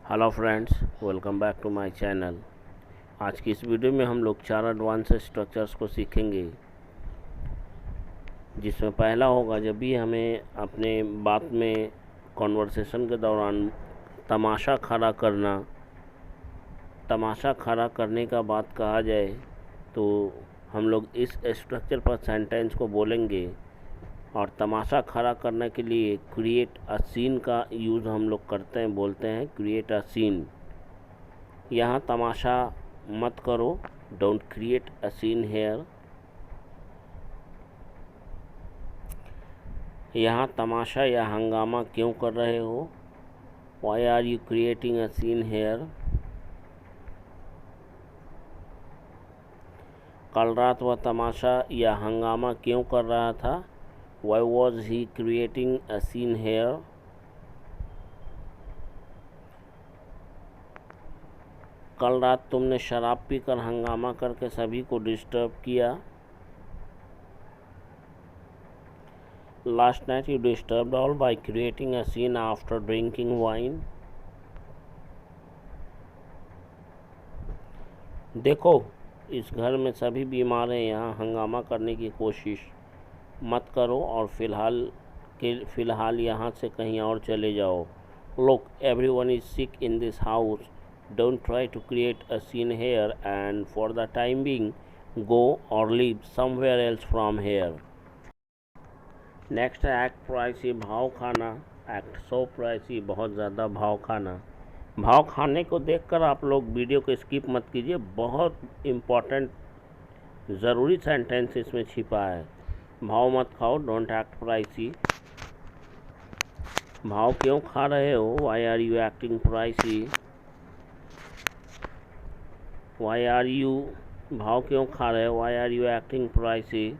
Hello friends, welcome back to my channel. आज की इस वीडियो में हम लोग 4 एडवांस स्ट्रक्चर्स को सीखेंगे, जिसमें पहला होगा जब भी हमें अपने बात में कॉन्वर्सेशन के दौरान तमाशा खड़ा करना, तमाशा खड़ा करने का बात कहा जाए तो हम लोग इस स्ट्रक्चर पर सेंटेंस को बोलेंगे। और तमाशा खड़ा करने के लिए क्रिएट अ सीन का यूज़ हम लोग करते हैं, बोलते हैं क्रिएट अ सीन। यहाँ तमाशा मत करो, don't create a scene here. यहाँ तमाशा या हंगामा क्यों कर रहे हो, why are you creating a scene here. कल रात वह तमाशा या हंगामा क्यों कर रहा था, why was he creating a scene here. कल रात तुमने शराब पीकर हंगामा करके सभी को डिस्टर्ब किया। Last night you disturbed all by creating a scene after drinking wine. देखो, इस घर में सभी बीमार हैं, यहाँ हंगामा करने की कोशिश मत करो और फ़िलहाल यहाँ से कहीं और चले जाओ। Look, everyone is sick in this house. Don't try to create a scene here, and for the time being, go or live somewhere else from here. Next है एक्ट प्राइसी, भाव खाना। एक्ट सो प्राइसी, बहुत ज़्यादा भाव खाना। भाव खाने को देखकर आप लोग वीडियो को स्किप मत कीजिए, बहुत इम्पॉर्टेंट ज़रूरी सेंटेंस इसमें छिपा है। भाव मत खाओ, डोंट एक्ट प्राइसी। भाव क्यों खा रहे हो, why are you acting pricey. Why are you, भाव क्यों खा रहे हो, why are you acting pricey.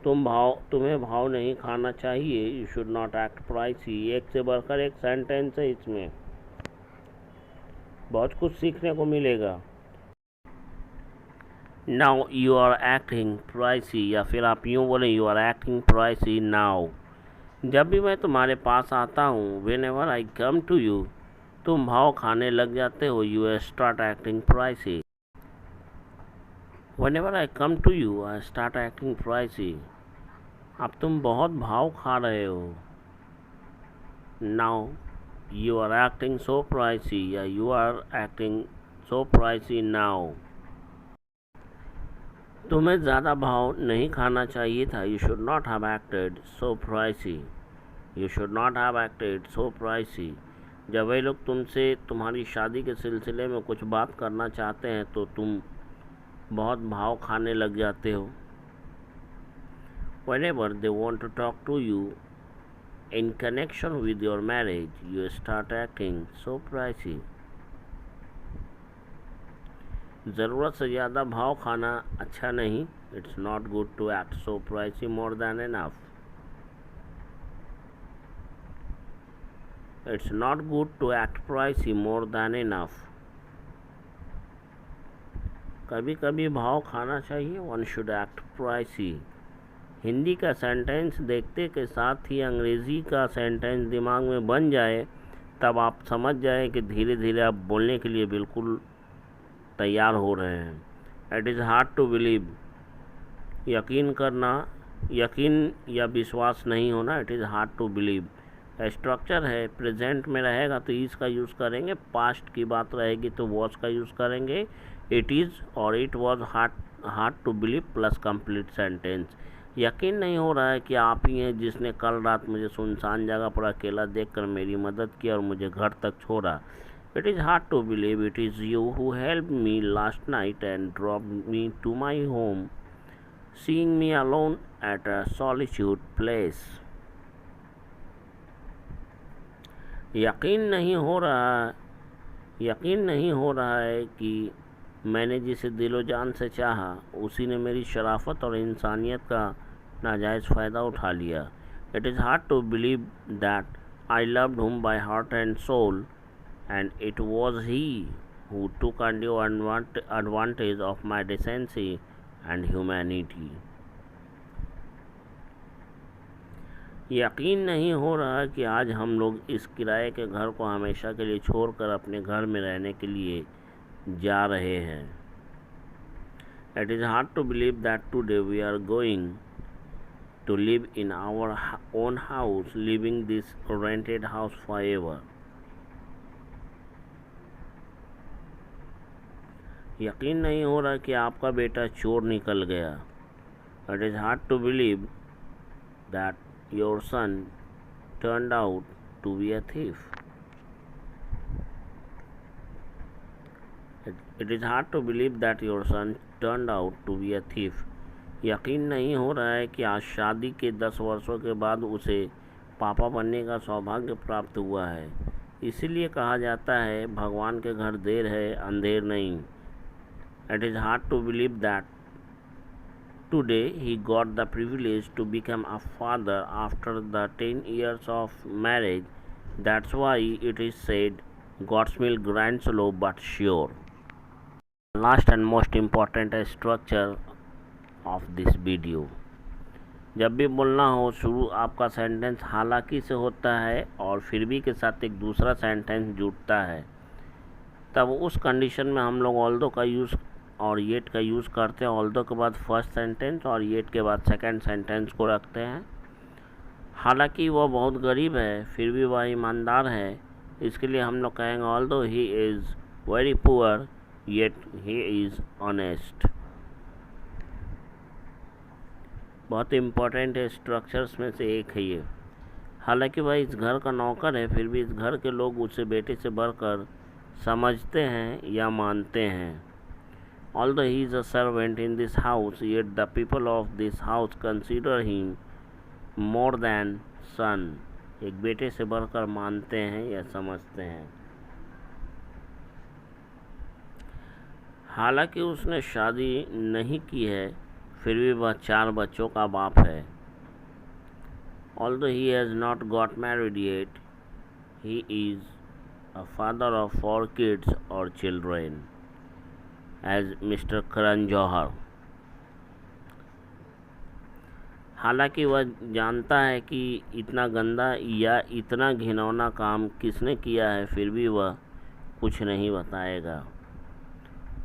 तुम्हें भाव नहीं खाना चाहिए, you should not act pricey. एक से बढ़कर एक सेंटेंस है, इसमें बहुत कुछ सीखने को मिलेगा। Now you are acting pricey, या फिर आप यूँ बोले you are acting pricey now. जब भी मैं तुम्हारे पास आता हूँ, whenever I come to you, तुम भाव खाने लग जाते हो, you start acting pricey. Whenever I come to you I start acting pricey. अब तुम बहुत भाव खा रहे हो। Now you are acting so pricey, या you are acting so pricey now. तुम्हें ज़्यादा भाव नहीं खाना चाहिए था, you should not have acted so pricey. You should not have acted so pricey. जब वे लोग तुमसे तुम्हारी शादी के सिलसिले में कुछ बात करना चाहते हैं तो तुम बहुत भाव खाने लग जाते हो। Whenever they want to talk to you in connection with your marriage, you start acting so pricey. ज़रूरत से ज़्यादा भाव खाना अच्छा नहीं, it's not good to act so pricey more than enough. It's not good to act pricey more than enough. कभी कभी भाव खाना चाहिए, one should act pricey. Hindi का सेंटेंस देखते के साथ ही अंग्रेज़ी का सेंटेंस दिमाग में बन जाए, तब आप समझ जाएं कि धीरे धीरे आप बोलने के लिए बिल्कुल तैयार हो रहे हैं। It is hard to believe, यकीन करना, यकीन या विश्वास नहीं होना, it is hard to believe. Structure है, प्रेजेंट में रहेगा तो इज़ का यूज़ करेंगे, पास्ट की बात रहेगी तो वॉज का यूज़ करेंगे। इट इज़ और it was hard to believe plus complete sentence. यकीन नहीं हो रहा है कि आप ही हैं जिसने कल रात मुझे सुनसान जगह पर अकेला देखकर मेरी मदद की और मुझे घर तक छोड़ा। It is hard to believe it is you who help me last night and drop me to my home, seeing me alone at a solitude place. यकीन नहीं हो रहा है कि मैंने जिसे दिलो जान से चाहा, उसी ने मेरी शराफत और इंसानियत का नाजायज़ फ़ायदा उठा लिया। It is hard to believe that I loved him by heart and soul and it was he who took undue advantage of my decency and humanity. यकीन नहीं हो रहा कि आज हम लोग इस किराए के घर को हमेशा के लिए छोड़कर अपने घर में रहने के लिए जा रहे हैं। It is hard to believe that today we are going to live in our own house, leaving this rented house forever. यकीन नहीं हो रहा कि आपका बेटा चोर निकल गया। It is hard to believe that your son turned out to be a thief. It is hard to believe that your son turned out to be a thief. यकीन नहीं हो रहा है कि आज शादी के 10 वर्षों के बाद उसे पापा बनने का सौभाग्य प्राप्त हुआ है। इसीलिए कहा जाता है भगवान के घर देर है अंधेर नहीं। It is hard to believe that today he got the privilege to become a father after the 10 years of marriage. That's why it is said God's will grant slow but sure. Last and most important structure of this video. जब भी बोलना हो शुरू आपका sentence हालांकि से होता है और फिर भी के साथ एक दूसरा सेंटेंस जुड़ता है, तब उस कंडीशन में हम लोग ऑल्दो का यूज़ और येट का यूज़ करते हैं। ऑल्दो के बाद फर्स्ट सेंटेंस और येट के बाद सेकंड सेंटेंस को रखते हैं। हालांकि वह बहुत गरीब है फिर भी वह ईमानदार है, इसके लिए हम लोग कहेंगे although he is very poor yet he is honest. बहुत इम्पोर्टेंट स्ट्रक्चर्स में से एक है ये। हालांकि वह इस घर का नौकर है फिर भी इस घर के लोग उसे बेटे से बढ़कर समझते हैं या मानते हैं। Although he is a servant in this house, yet the people of this house consider him more than son. एक बेटे से बढ़कर मानते हैं या समझते हैं। हालांकि उसने शादी नहीं की है फिर भी वह 4 बच्चों का बाप है। Although he has not got married yet, he is a father of 4 kids or children. As Mr. Karan Johar. हालांकि वह जानता है कि इतना गंदा या इतना घिनौना काम किसने किया है फिर भी वह कुछ नहीं बताएगा।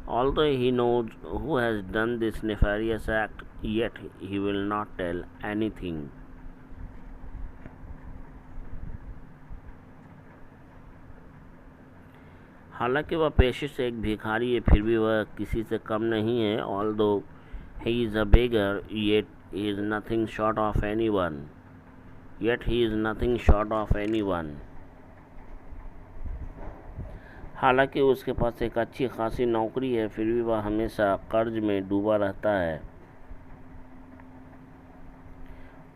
Although he knows who has done this nefarious act, yet he will not tell anything. हालांकि वह पेशे से एक भिखारी है फिर भी वह किसी से कम नहीं है। Although he is a beggar, yet he is nothing short of anyone. Yet he is nothing short of anyone. हालांकि उसके पास एक अच्छी खासी नौकरी है फिर भी वह हमेशा कर्ज में डूबा रहता है।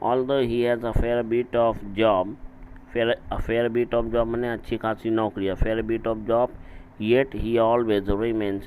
Although he has a fair bit of job, माने अच्छी खासी नौकरी, a fair bit of job, yet he always remains